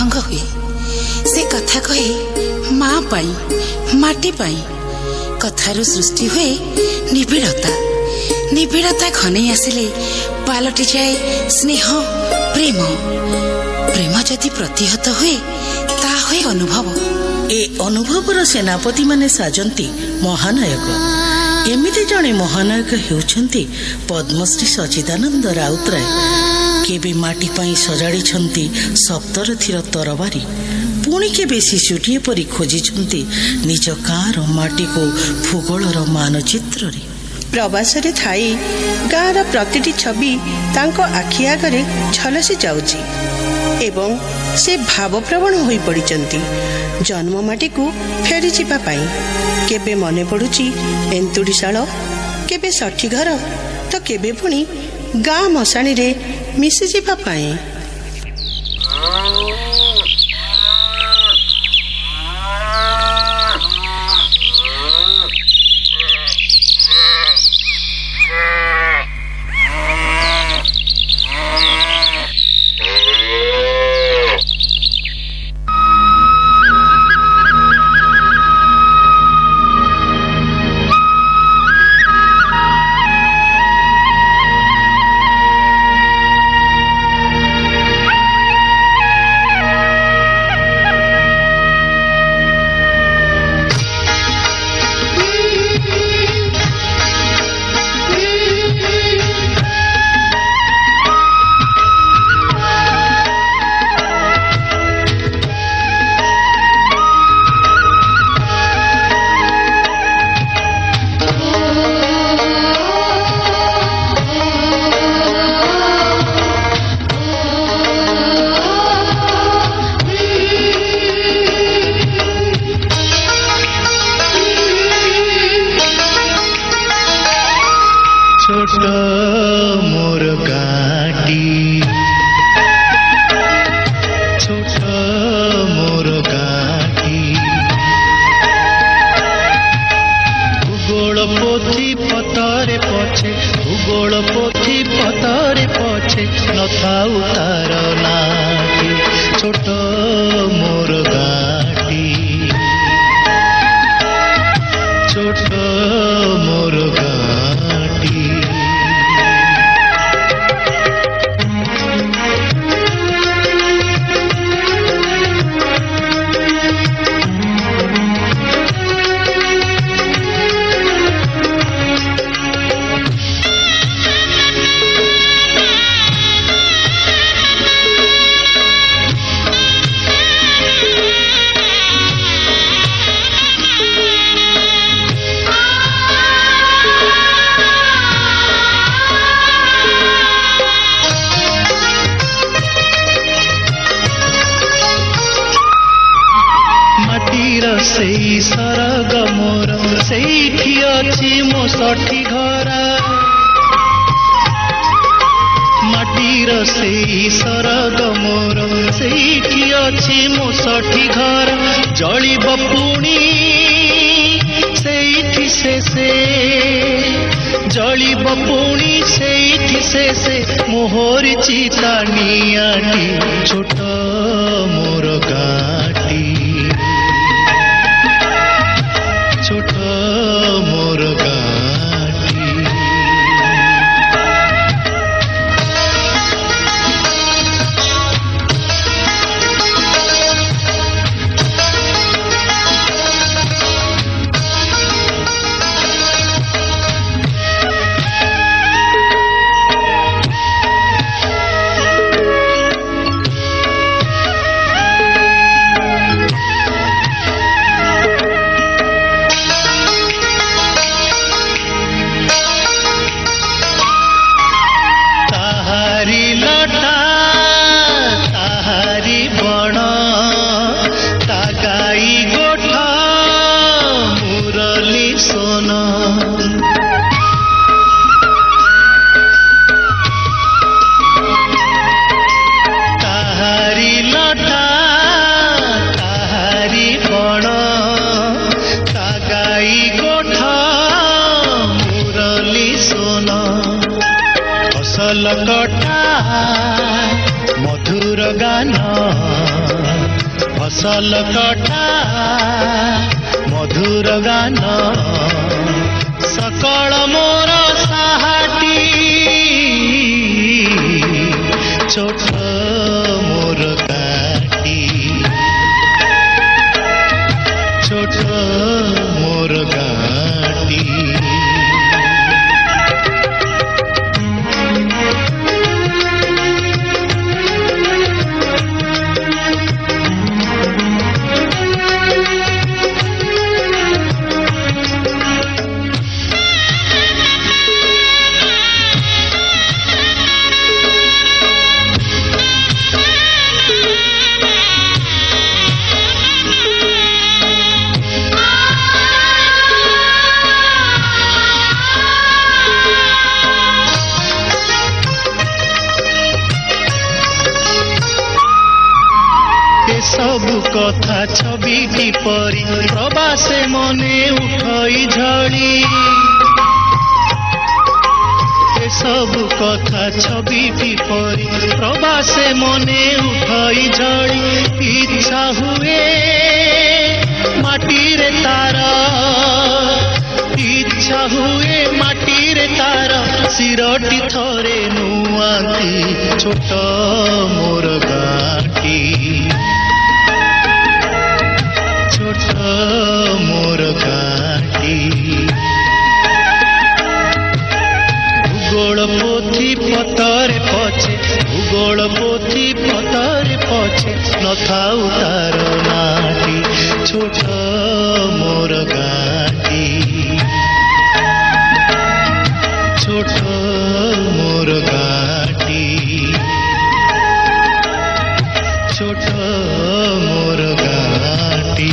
भंग हुए। से कथा कहे माँ पाई माटी पाई। कथारु सृष्टि हुए निबिड़ता। निबिड़ता घनई आसिले पालटि जाए स्नेह प्रेम। प्रेम जदि प्रतिहत हुए ता हुए अनुभव। ए अनुभवर सेनापति माने साजंती महानायक। एमिति जणे महानायक हेउछंती पद्मश्री सचिदानंद राउतराय। केबे माटी पाई सजाड़ी सप्तरथीर तरबारी। पुणी केबे शिशुटीए परी खोजिछंती निज गाँर माटी को भूगोलर मानचित्र रे। प्रवासरे थाई गाँर प्रतिटी छवि तांको आखि आगरे झलसी जाउची एवं से भावप्रवण होई पड़िचंती जन्म माटी को फेरी जिबा पाई। केबे मने पड़ुची एंतुड़ीशाल, केबे षठी घर तो केबे पुणी गाँ मशाणी रे मिसी जिबा पाई। ସଲକଟା ମଧୁର ଗାନ ସକଳ ମୋର ସାହାଟି ଛୋଟ ମୋର ଗାଟି ଛୋଟ ମୋର ଗାଟି ସବୁ କଥା ଛବିଟି ପରି ପ୍ରବାସେ ମନେ ଉଠଇ ଝଳି ଏସବୁ କଥା ଛବିଟି ପରି ପ୍ରବାସେ ମନେ ଉଠଇ ଝଳି ଇଚ୍ଛା ହୁଏ ମାଟିରେ ତାର ଇଚ୍ଛା ହୁଏ ମାଟିରେ ତାର ଶିରଟି ଥରେ ନୁଆନ୍ତି ଛୋଟ ମୋର ଗାଟି ଛୋଟ ମୋର ଗାଟି ଭୂଗୋଳ ପୋଥି ପତରେ ପଛେ ଭୂଗୋଳ ପୋଥି ପତରେ ପଛେ ନଥାଉ ତାର ନାଟି ଛୋଟ ମୋର ଗାଟି ଛୋଟ ମୋର ଗାଟି ଛୋଟ ମୋର ଗାଟି